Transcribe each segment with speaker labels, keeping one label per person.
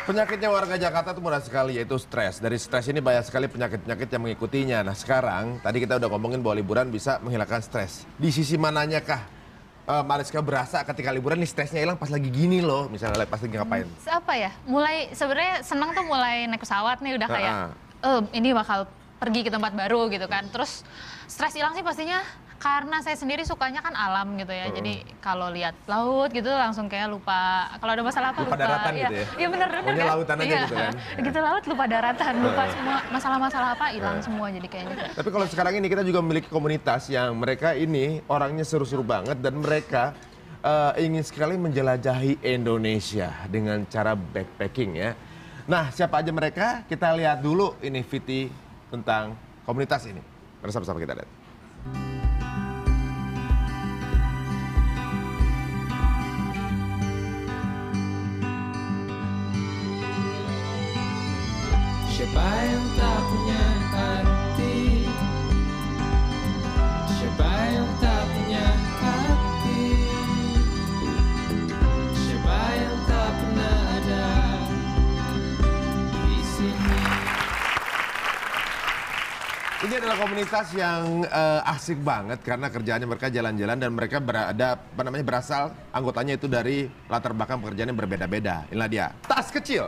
Speaker 1: Penyakitnya warga Jakarta itu mudah sekali, yaitu stres. Dari stres ini banyak sekali penyakit-penyakit yang mengikutinya. Nah sekarang, tadi kita udah ngomongin bahwa liburan bisa menghilangkan stres. Di sisi mananya kah Mariska berasa ketika liburan nih stresnya hilang pas lagi gini loh, misalnya pas lagi ngapain?
Speaker 2: Apa ya, mulai sebenarnya senang tuh mulai naik pesawat nih udah kayak, ini bakal pergi ke tempat baru gitu kan. Terus stres hilang sih pastinya karena saya sendiri sukanya kan alam gitu ya. Jadi kalau lihat laut gitu langsung kayak lupa kalau ada masalah apa
Speaker 1: lupa daratan
Speaker 2: ya,
Speaker 1: gitu ya.
Speaker 2: Iya benar kan.
Speaker 1: Lautan aja gitu kan.
Speaker 2: Gitu laut lupa daratan, lupa semua masalah-masalah apa hilang semua jadi kayaknya.
Speaker 1: Tapi kalau sekarang ini kita juga memiliki komunitas yang mereka ini orangnya seru-seru banget dan mereka ingin sekali menjelajahi Indonesia dengan cara backpacking ya. Nah, siapa aja mereka? Kita lihat dulu ini Viti tentang komunitas ini. Bersama-sama kita lihat.
Speaker 3: Siapa yang tak punya arti? Siapa yang tak punya hati? Siapa yang tak pernah ada di sini?
Speaker 1: Ini adalah komunitas yang asik banget karena kerjaannya mereka jalan-jalan dan mereka berasal anggotanya itu dari latar belakang pekerjaan yang berbeda-beda. Inilah dia, Tas Kecil.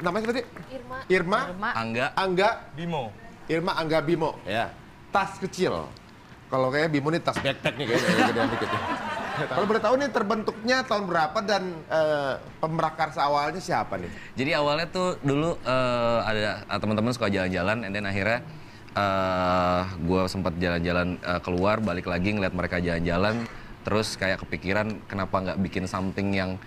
Speaker 1: Namanya seperti? Irma. Angga.
Speaker 4: Bimo.
Speaker 1: Irma Angga Bimo. Ya. Tas Kecil. Kalau kayak Bimo nih tas backpack nih kayaknya gedean dikit. Kalau boleh tahu nih terbentuknya tahun berapa dan pemrakarsa awalnya siapa nih?
Speaker 5: Jadi awalnya tuh dulu ada teman-teman suka jalan-jalan, and then akhirnya gue sempat jalan-jalan keluar, balik lagi ngeliat mereka jalan-jalan, terus kayak kepikiran kenapa nggak bikin something yang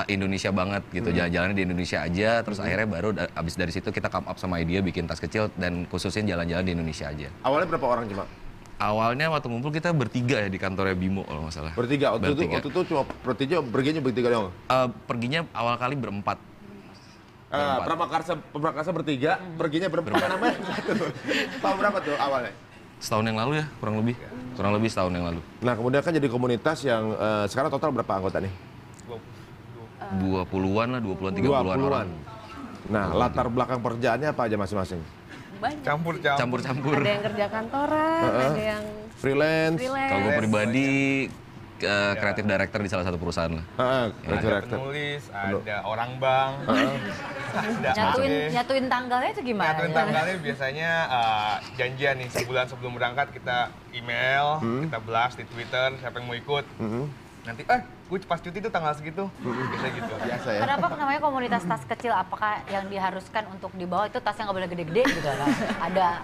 Speaker 5: Indonesia banget gitu, jalan-jalannya di Indonesia aja, terus akhirnya baru abis dari situ kita come up sama ide bikin Tas Kecil dan khususin jalan-jalan di Indonesia aja.
Speaker 1: Awalnya berapa orang cuma?
Speaker 5: Awalnya waktu ngumpul kita bertiga ya di kantornya Bimo kalau nggak salah.
Speaker 1: Bertiga? Waktu itu cuma perginya bertiga doang?
Speaker 5: Perginya awal kali berempat.
Speaker 1: Pemrakarsa bertiga, perginya berempat namanya. Tahun berapa tuh awalnya?
Speaker 5: Setahun yang lalu ya, kurang lebih setahun yang lalu.
Speaker 1: Nah kemudian kan jadi komunitas yang sekarang total berapa anggota nih?
Speaker 5: 20-an lah, 20-an, 30-an orang.
Speaker 1: Nah, latar belakang pekerjaannya apa aja masing-masing?
Speaker 6: Banyak.
Speaker 5: Campur-campur.
Speaker 6: Ada yang kerja kantoran, ada yang
Speaker 1: freelance.
Speaker 5: Kalau gue pribadi, kreatif director di salah satu perusahaan lah.
Speaker 4: Ada penulis, ada orang bank.
Speaker 6: nyatuin tanggalnya itu gimana?
Speaker 4: Nyatuin tanggalnya biasanya janjian nih sebulan sebelum berangkat kita email, kita blast di Twitter siapa yang mau ikut. Nanti gue pas cuti tuh tanggal segitu. Biasa gitu.
Speaker 1: Biasa ya.
Speaker 6: Kenapa namanya komunitas tas kecil? Apakah yang diharuskan untuk dibawa itu tas yang nggak boleh gede-gede gitu kan? Ada.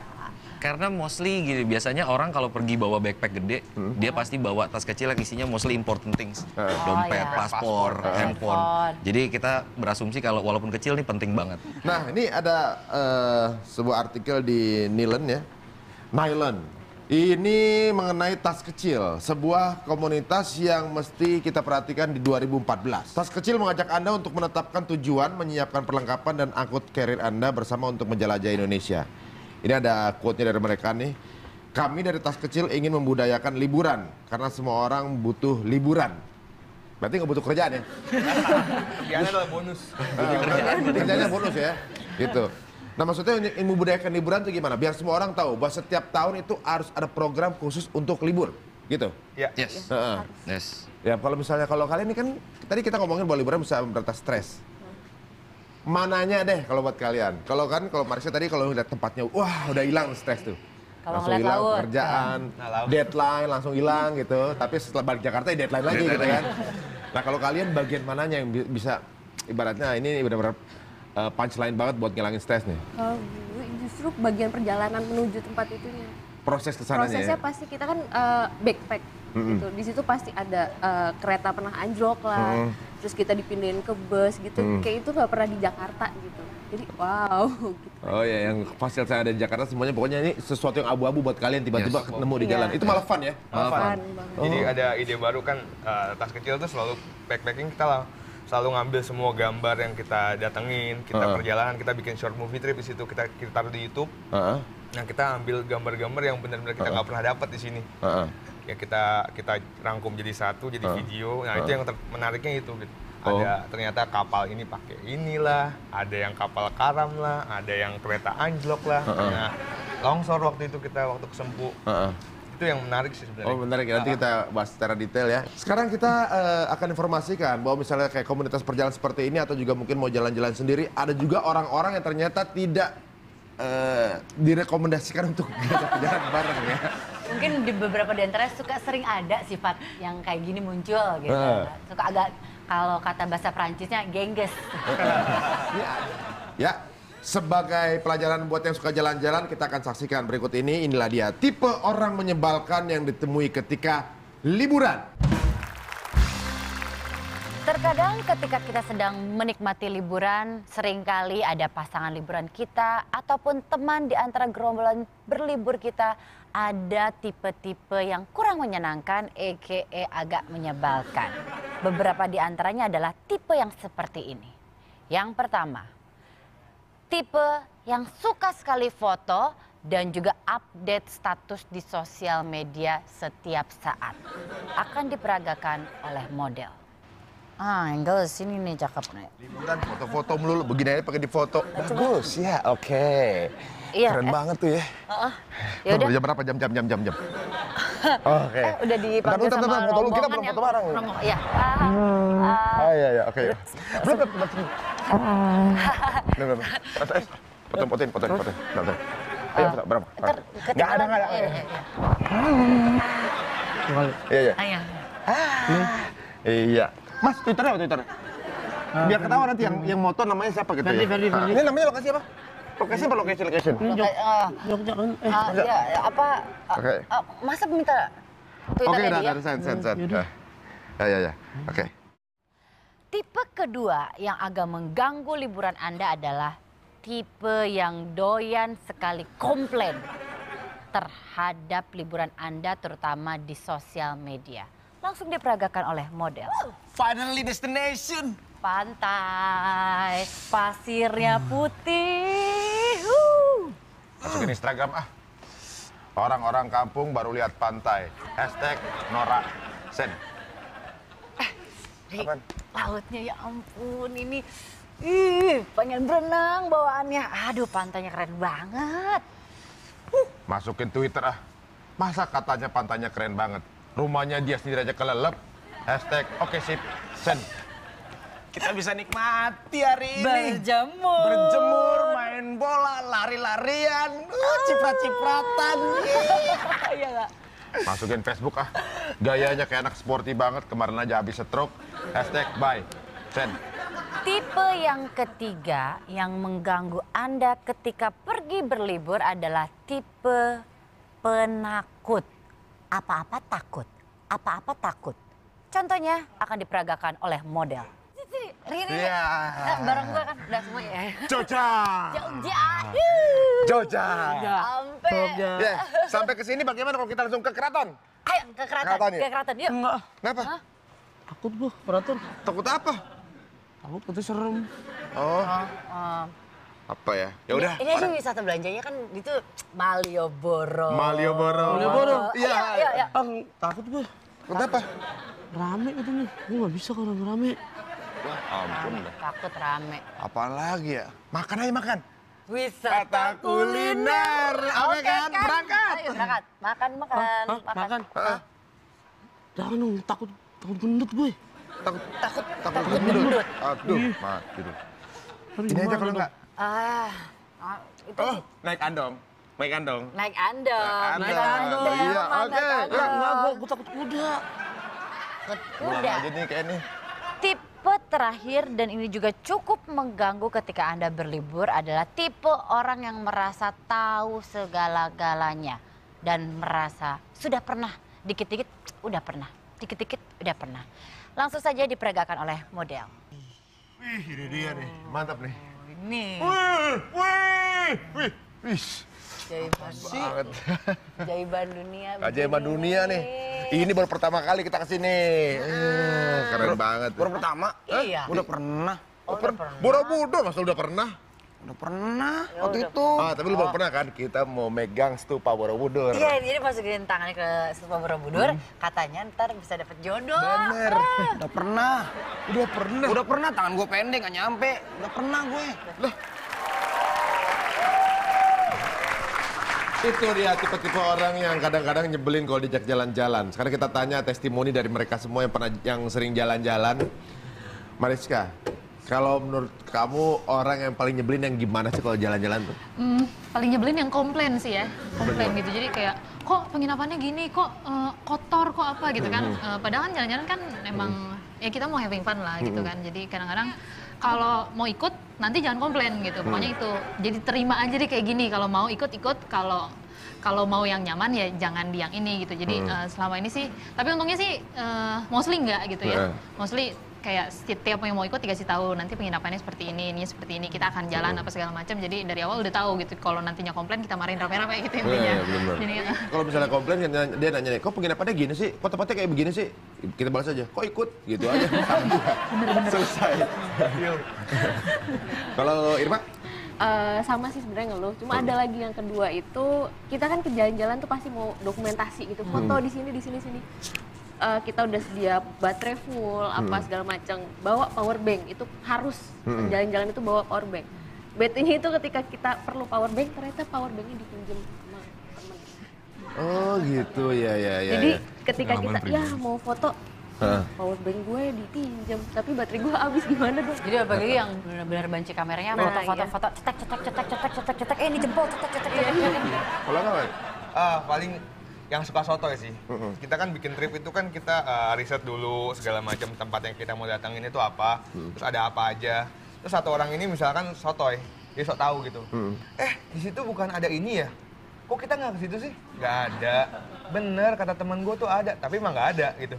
Speaker 5: Karena mostly gini, biasanya orang kalau pergi bawa backpack gede, dia pasti bawa tas kecil yang isinya mostly important things. Dompet, paspor, handphone. Jadi kita berasumsi kalau walaupun kecil nih penting banget.
Speaker 1: Nah ini ada sebuah artikel di Nilen ya. Nylen. Ini mengenai Tas Kecil, sebuah komunitas yang mesti kita perhatikan di 2014. Tas Kecil mengajak Anda untuk menetapkan tujuan, menyiapkan perlengkapan dan angkut karir Anda bersama untuk menjelajahi Indonesia. Ini ada quote-nya dari mereka nih. Kami dari Tas Kecil ingin membudayakan liburan, karena semua orang butuh liburan. Berarti nggak butuh kerjaan ya?
Speaker 4: Kerjaannya adalah bonus.
Speaker 1: Kerjaannya bonus ya, gitu. Nah maksudnya membudayakan liburan itu gimana? Biar semua orang tahu bahwa setiap tahun itu harus ada program khusus untuk libur, gitu?
Speaker 4: Iya.
Speaker 5: Yes. Yes.
Speaker 1: Ya kalau misalnya kalau kalian ini kan, tadi kita ngomongin bahwa liburan bisa memberantas stres. Mananya deh kalau buat kalian? Kalau Mariska tadi kalau ngeliat tempatnya, wah udah hilang stres tuh. Langsung hilang pekerjaan, deadline langsung hilang gitu. Tapi setelah balik Jakarta ya deadline lagi gitu kan. Nah kalau kalian bagian mananya yang bisa, ibaratnya ini benar-benar punchline banget buat ngilangin stres nih?
Speaker 7: Justru bagian perjalanan menuju tempat itunya.
Speaker 1: Proses kesananya.
Speaker 7: Prosesnya pasti kita kan backpack. gitu. Di situ pasti ada kereta pernah anjlok lah, terus kita dipindahin ke bus gitu. Kayak itu nggak pernah di Jakarta gitu. Jadi wow. Gitu.
Speaker 1: Oh ya, yang fasilitas yang ada di Jakarta semuanya pokoknya ini sesuatu yang abu-abu buat kalian tiba-tiba nemu di jalan. Itu malah fun ya?
Speaker 4: Fun.
Speaker 7: Banget.
Speaker 4: Jadi ada ide baru kan, tas kecil tuh selalu backpacking kita lah. Selalu ngambil semua gambar yang kita datengin, kita perjalanan, kita bikin short movie trip di situ, kita taruh di YouTube. Nah kita ambil gambar-gambar yang benar-benar kita nggak pernah dapat di sini. Ya kita rangkum jadi satu, jadi video. Nah itu yang menariknya itu. Gitu. Ada ternyata kapal ini pakai inilah, ada yang kapal karam lah, ada yang kereta anjlok lah. Nah longsor waktu itu kita waktu kesempu. Itu yang menarik sih sebenarnya.
Speaker 1: Oh menarik, nanti kita bahas secara detail ya. Sekarang kita akan informasikan bahwa misalnya kayak komunitas perjalanan seperti ini atau juga mungkin mau jalan-jalan sendiri, ada juga orang-orang yang ternyata tidak direkomendasikan untuk jalan bareng ya.
Speaker 6: Mungkin di beberapa di antara suka sering ada sifat yang kayak gini muncul gitu. Suka agak, kalau kata bahasa Perancisnya, gengges.
Speaker 1: Ya, sebagai pelajaran buat yang suka jalan-jalan, kita akan saksikan berikut ini. Inilah dia, tipe orang menyebalkan yang ditemui ketika liburan.
Speaker 6: Terkadang ketika kita sedang menikmati liburan, seringkali ada pasangan liburan kita ataupun teman di antara gerombolan berlibur kita ada tipe-tipe yang kurang menyenangkan, aka agak menyebalkan. Beberapa di antaranya adalah tipe yang seperti ini. Yang pertama, tipe yang suka sekali foto dan juga update status di sosial media setiap saat. Akan diperagakan oleh model. Angle sini nih cakep nih.
Speaker 1: Liburan foto-foto melulu, begini aja pakai di foto. Bagus ya, oke.
Speaker 6: Iya.
Speaker 1: Keren banget tuh ya.
Speaker 6: Ya udah.
Speaker 1: Jam berapa? Jam. Oke.
Speaker 6: Udah dipanggil
Speaker 1: Bentar,
Speaker 6: sama
Speaker 1: foto lu, kita
Speaker 6: rombongan
Speaker 1: belum
Speaker 6: ya.
Speaker 1: foto bareng.
Speaker 6: Iya.
Speaker 1: Oh iya, oke. Fotoin. Bentar. Ayo, berapa? Nggak ada. Iya. Iya. Mas, Twitternya apa Twitter? Biar ketawa nanti yang moto namanya siapa gitu ya.
Speaker 8: Ferdi.
Speaker 1: Ini namanya lokasi apa? Lokasi apa location?
Speaker 8: Jogja kan?
Speaker 1: Oke.
Speaker 6: Masa minta
Speaker 1: Oke,
Speaker 6: Twitternya dia?
Speaker 1: udah send. Ya. Oke.
Speaker 6: Tipe kedua yang agak mengganggu liburan Anda adalah tipe yang doyan sekali komplain terhadap liburan Anda terutama di sosial media. Langsung diperagakan oleh model.
Speaker 5: Finally destination.
Speaker 6: Pantai, pasirnya putih.
Speaker 1: Masukin Instagram ah. Orang-orang kampung baru lihat pantai. #Nora Sen. Apaan?
Speaker 6: Lautnya ya ampun ini. Pengen berenang bawaannya. Aduh pantainya keren banget.
Speaker 1: Masukin Twitter ah. Masa katanya pantainya keren banget. Rumahnya dia sendiri aja kelelep. #Oke sip. Sen.
Speaker 5: Kita bisa nikmati hari ini.
Speaker 6: Berjemur.
Speaker 5: Main bola, lari-larian, ciprat-cipratan.
Speaker 6: Iya nggak?
Speaker 1: Masukin Facebook ah. Gayanya kayak anak sporty banget. Kemarin aja habis stroke. #bye. Sen.
Speaker 6: Tipe yang ketiga yang mengganggu Anda ketika pergi berlibur adalah tipe penakut. Apa-apa takut. Contohnya akan diperagakan oleh model. Rini,
Speaker 1: Iya.
Speaker 6: bareng gue kan udah semua ya.
Speaker 1: Jogja.
Speaker 6: Sampai.
Speaker 1: Ya, sampai ke sini bagaimana kalau kita langsung ke keraton?
Speaker 6: Ayo ke keraton,
Speaker 1: ya?
Speaker 6: ke keraton yuk.
Speaker 8: Enggak,
Speaker 1: Kenapa?
Speaker 8: takut gua keraton.
Speaker 1: Takut apa?
Speaker 8: Takut itu serem.
Speaker 1: Oh, apa ya? Ya udah.
Speaker 6: Ini aja wisata belanjanya kan itu Malioboro.
Speaker 1: Malioboro. Iya.
Speaker 8: Takut gua.
Speaker 1: Kenapa?
Speaker 8: Rame katanya. Gua nggak bisa kalau rame.
Speaker 1: Wah, ampun dah.
Speaker 6: Takut rame.
Speaker 1: Apaan lagi ya? Makan aja makan.
Speaker 6: Wisata kuliner.
Speaker 1: Oke kan? Berangkat.
Speaker 6: Ayo berangkat. Makan.
Speaker 8: Makan. Jangan dong, takut gendut gue.
Speaker 1: Takut gendut. Aduh, mati dulu. Ini aja kalau enggak.
Speaker 6: Itu
Speaker 1: Oh, naik andong.
Speaker 6: naik andong.
Speaker 1: Iya, oke.
Speaker 8: Enggak, gue takut kuda.
Speaker 1: Pulang
Speaker 6: Kuda.
Speaker 1: aja nih kayak ini.
Speaker 6: Tipe terakhir dan ini juga cukup mengganggu ketika Anda berlibur adalah tipe orang yang merasa tahu segala-galanya dan merasa sudah pernah dikit-dikit udah pernah. Dikit-dikit udah pernah. Langsung saja diperagakan oleh model.
Speaker 1: Wih, ini dia nih. Mantap nih.
Speaker 6: Ini.
Speaker 1: Wih.
Speaker 6: Jaiban banget. Jaiban dunia.
Speaker 1: Keajaiban dunia nih. Ini baru pertama kali kita kesini. Keren banget.
Speaker 8: Baru pertama?
Speaker 6: Iya.
Speaker 8: Udah pernah.
Speaker 1: Borobudur masa udah pernah?
Speaker 8: Udah pernah
Speaker 6: Ya
Speaker 8: waktu
Speaker 6: udah.
Speaker 8: itu.
Speaker 1: Tapi lu belum pernah kan? Kita mau megang stupa Borobudur.
Speaker 6: Iya, jadi masukin tangannya ke Stupa Borobudur, katanya ntar bisa dapet jodoh.
Speaker 1: Bener.
Speaker 8: Udah pernah.
Speaker 1: Udah pernah.
Speaker 8: Udah pernah, tangan gue pendek, gak nyampe. Udah pernah gue.
Speaker 1: Lah. Itu dia tipe-tipe orang yang kadang-kadang nyebelin kalau diajak jalan-jalan. Sekarang kita tanya testimoni dari mereka semua yang sering jalan-jalan. Mariska, kalau menurut kamu orang yang paling nyebelin yang gimana sih kalau jalan-jalan tuh?
Speaker 2: Paling nyebelin yang komplain sih ya, komplain gitu. Jadi kayak kok penginapannya gini, kok kotor, kok apa gitu kan. Padahal kan jalan-jalan kan emang ya kita mau having fun lah gitu kan. Jadi kadang-kadang kalau mau ikut nanti jangan komplain gitu. Pokoknya itu. Jadi terima aja deh kayak gini. Kalau mau ikut, kalau mau yang nyaman ya jangan di yang ini gitu. Jadi selama ini sih, tapi untungnya sih mostly enggak gitu ya. Mostly kayak setiap yang mau ikut dikasih tahu nanti penginapannya seperti ini seperti ini, kita akan jalan apa segala macam. Jadi dari awal udah tahu gitu. Kalau nantinya komplain kita marahin rame-rame gitu intinya. Jadi,
Speaker 1: Kalau misalnya komplain dia nanya nih, kok penginapannya gini sih? Kok tempatnya kayak begini sih? Kita balas aja, kok ikut? Gitu aja. Selesai. Kalau Irma?
Speaker 7: Sama sih sebenarnya ngeluh. Cuma ada lagi yang kedua itu, kita kan ke jalan-jalan tuh pasti mau dokumentasi gitu, foto di sini. Kita udah sedia baterai full, apa segala macam. Bawa power bank, itu harus jalan-jalan itu bawa power bank. Bad-nya itu ketika kita perlu power bank, ternyata power banknya dipinjam sama teman.
Speaker 1: Oh gitu, ya.
Speaker 7: Jadi ketika kita mau foto, power bank gue dipinjam, tapi baterai gue habis, gimana dong?
Speaker 6: Jadi apalagi yang benar-benar banci kameranya,
Speaker 7: Nah,
Speaker 6: foto-foto, cetek, ini jempol, cetek.
Speaker 1: Kalau nggak, Mas?
Speaker 4: Paling yang suka sotoy sih. Kita kan bikin trip itu kan kita riset dulu segala macam tempat yang kita mau datangin itu apa, terus ada apa aja. Terus satu orang ini misalkan sotoy, dia sok tahu gitu. Di situ bukan ada ini ya? Kok kita nggak ke situ sih? Nggak ada. Bener kata temen gue tuh ada, tapi emang nggak ada gitu.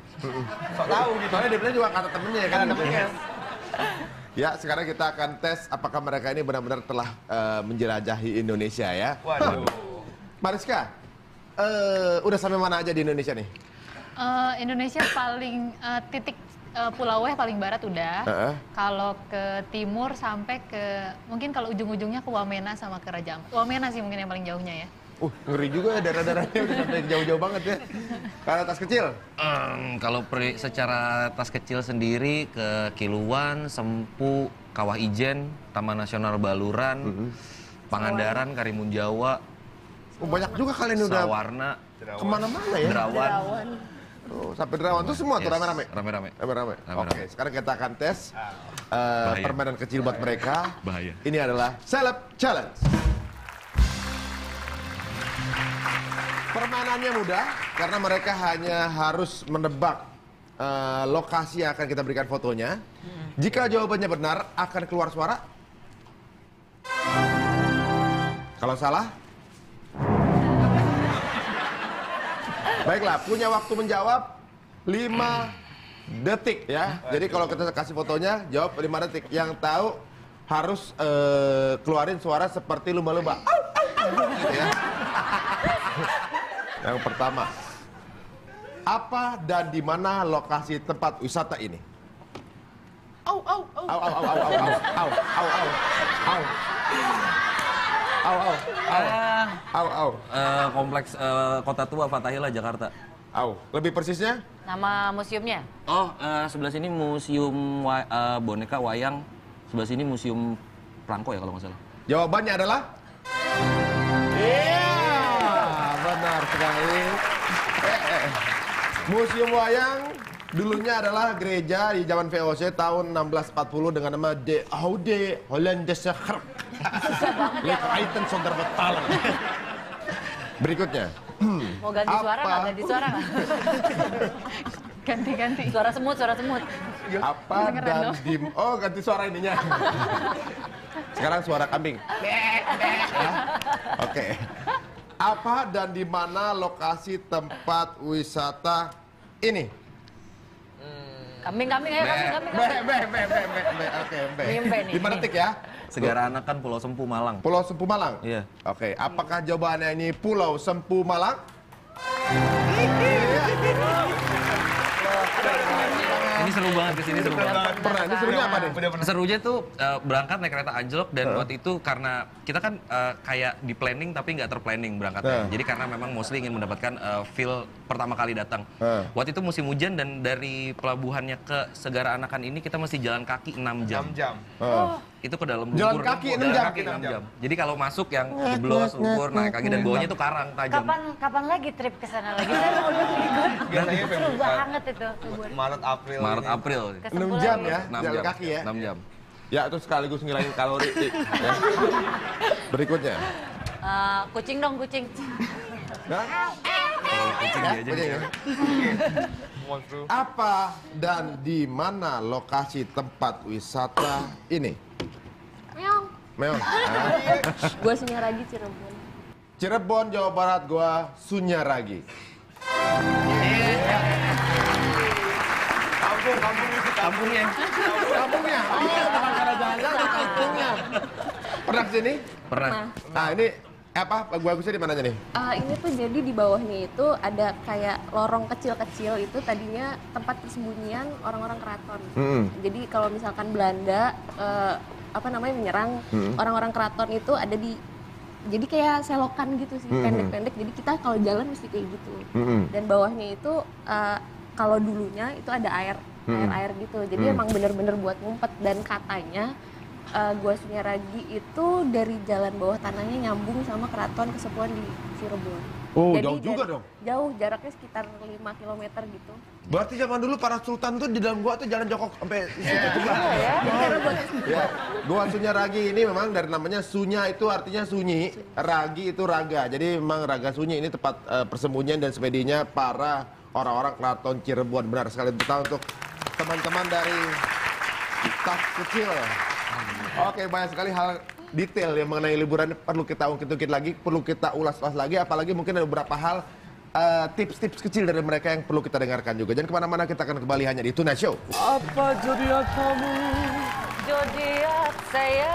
Speaker 4: Sok tahu gitu.
Speaker 1: Soalnya dia bilang juga kata temennya ya kan. Ya, sekarang kita akan tes apakah mereka ini benar-benar telah menjelajahi Indonesia ya.
Speaker 4: Waduh.
Speaker 1: Mariska, udah sampai mana aja di Indonesia nih?
Speaker 2: Indonesia paling titik Pulau W paling barat udah. Kalau ke timur sampai ke mungkin kalau ujung-ujungnya ke Wamena sama ke Raja Ampat. Wamena sih mungkin yang paling jauhnya ya.
Speaker 1: Ngeri juga ya daerah-daerahnya udah sampai jauh-jauh banget ya. Kalau tas kecil?
Speaker 5: Kalau secara tas kecil sendiri ke Kiluan, Sempu, Kawah Ijen, Taman Nasional Baluran, Pangandaran, Karimun Jawa,
Speaker 1: Banyak juga kalian udah
Speaker 5: Sawarna,
Speaker 1: kemana-mana ya.
Speaker 5: Derawan.
Speaker 1: Sampai Derawan tuh semua tuh
Speaker 5: Yes,
Speaker 1: rame-rame?
Speaker 5: Rame-rame.
Speaker 1: Rame-rame.
Speaker 5: Rame-rame.
Speaker 1: Oke, sekarang kita akan tes
Speaker 5: Bahaya.
Speaker 1: permainan kecil buat mereka.
Speaker 5: Bahaya.
Speaker 1: Ini adalah Celeb Challenge. Permainannya mudah karena mereka hanya harus menebak lokasi yang akan kita berikan fotonya. Jika jawabannya benar, akan keluar suara. Kalau salah, baiklah, punya waktu menjawab 5 detik ya. Jadi kalau kita kasih fotonya, jawab 5 detik. Yang tahu harus keluarin suara seperti lumba-lumba. Gitu ya. Yang pertama, apa dan di mana lokasi tempat wisata ini? Au au au au au au au au au au au au au au.
Speaker 5: Kompleks Kota Tua Fathahillah Jakarta.
Speaker 1: Au. Lebih persisnya?
Speaker 6: Nama museumnya?
Speaker 5: Oh, sebelah sini museum boneka wayang, sebelah sini museum Prangko ya kalau nggak salah.
Speaker 1: Jawabannya adalah? Iya, benar sekali. Museum Wayang dulunya adalah gereja di zaman VOC tahun 1640 dengan nama De Oude Hollandse Kerk. Leiden zonder betaling. Berikutnya.
Speaker 6: Mau ganti suara nggak? Ganti suara nggak?
Speaker 2: Ganti-ganti.
Speaker 6: Suara semut.
Speaker 1: Apa dan di... Oh, ganti suara ininya. Sekarang suara kambing. Ya? Oke. Apa dan di mana lokasi tempat wisata ini.
Speaker 6: Kambing, ayo kambing.
Speaker 1: Oke, be.
Speaker 6: Mimbe nih.
Speaker 1: 5 detik ya.
Speaker 5: Segara Anak kan Pulau Sempu Malang.
Speaker 1: Pulau Sempu Malang?
Speaker 5: Iya.
Speaker 1: Oke, apakah jawabannya ini Pulau Sempu Malang?
Speaker 5: Ini seru banget kesini, seru banget.
Speaker 1: Pernah, ini serunya apa nih?
Speaker 5: Serunya tuh berangkat naik kereta anjlok dan waktu itu karena kita kan kayak di planning tapi nggak terplanning berangkatnya. Jadi karena memang mostly ingin mendapatkan feel pertama kali datang. Waktu itu musim hujan dan dari pelabuhannya ke Segara Anakan ini kita mesti jalan kaki 6 jam.
Speaker 4: 6 jam.
Speaker 5: Itu ke dalam
Speaker 1: Jalan
Speaker 5: lumpur.
Speaker 1: kaki 6
Speaker 5: Jalan
Speaker 1: jam?
Speaker 5: kaki 6 jam. Jadi kalau masuk yang jeblos, lumpur, naik kaki dan bawahnya itu karang tajam.
Speaker 6: Kapan lagi trip ke sana lagi? Saya udah ikut.
Speaker 4: Biasanya
Speaker 6: Seru banget itu.
Speaker 4: Maret, April.
Speaker 5: Maret,
Speaker 4: ini.
Speaker 5: April.
Speaker 1: 6 jam ya,
Speaker 5: 6
Speaker 1: jalan
Speaker 5: jam.
Speaker 1: kaki ya.
Speaker 5: 6 jam.
Speaker 1: Ya, itu sekaligus ngilangin kalori. Ya. Berikutnya.
Speaker 6: Kucing dong, kucing.
Speaker 1: Nah,
Speaker 5: Kucing
Speaker 1: ya,
Speaker 5: diajak.
Speaker 1: kucing ya.
Speaker 4: Monstru.
Speaker 1: Apa dan di mana lokasi tempat wisata ini?
Speaker 7: Meong.
Speaker 1: Meong.
Speaker 7: Gua Sunyaragi Cirebon.
Speaker 1: Cirebon, Jawa Barat, gua Sunyaragi.
Speaker 5: Kampungnya.
Speaker 1: Kampungnya? Oh, bukan karena jalan-jalan, kampungnya. Pernah kesini?
Speaker 5: Pernah.
Speaker 1: Nah, ini apa? Gua Agusnya di mananya nih?
Speaker 7: Ini tuh jadi di bawahnya itu ada kayak lorong kecil-kecil itu tadinya tempat persembunyian orang-orang keraton. Jadi kalau misalkan Belanda menyerang orang-orang keraton itu ada di jadi kayak selokan gitu sih, pendek-pendek. Jadi kita kalau jalan mesti kayak gitu. Dan bawahnya itu kalau dulunya itu ada air gitu. Jadi emang bener-bener buat ngumpet dan katanya Gua Sunyaragi itu dari jalan bawah tanahnya nyambung sama keraton Kesepuhan di Cirebon.
Speaker 1: Oh,
Speaker 7: Jadi
Speaker 1: jauh juga dong.
Speaker 7: Jauh, jaraknya sekitar 5 km gitu.
Speaker 1: Berarti zaman dulu para sultan tuh di dalam gua tuh jalan jongkok sampai situ juga. Ya. Gua Sunyaragi ini memang dari namanya Sunya itu artinya sunyi, Ragi itu raga. Jadi memang Raga Sunyi ini tempat persembunyian dan semedinya para orang-orang keraton Cirebon. Benar sekali, betul untuk teman-teman dari Tas Kecil. Oke, banyak sekali hal detail yang mengenai liburan ini perlu kita ungkit-ungkit lagi, perlu kita ulas-ulas lagi, apalagi mungkin ada beberapa hal tips-tips kecil dari mereka yang perlu kita dengarkan juga. Jangan kemana-mana, kita akan kembali hanya di Tuna Show.
Speaker 9: Apa zodiak kamu?
Speaker 6: Zodiak saya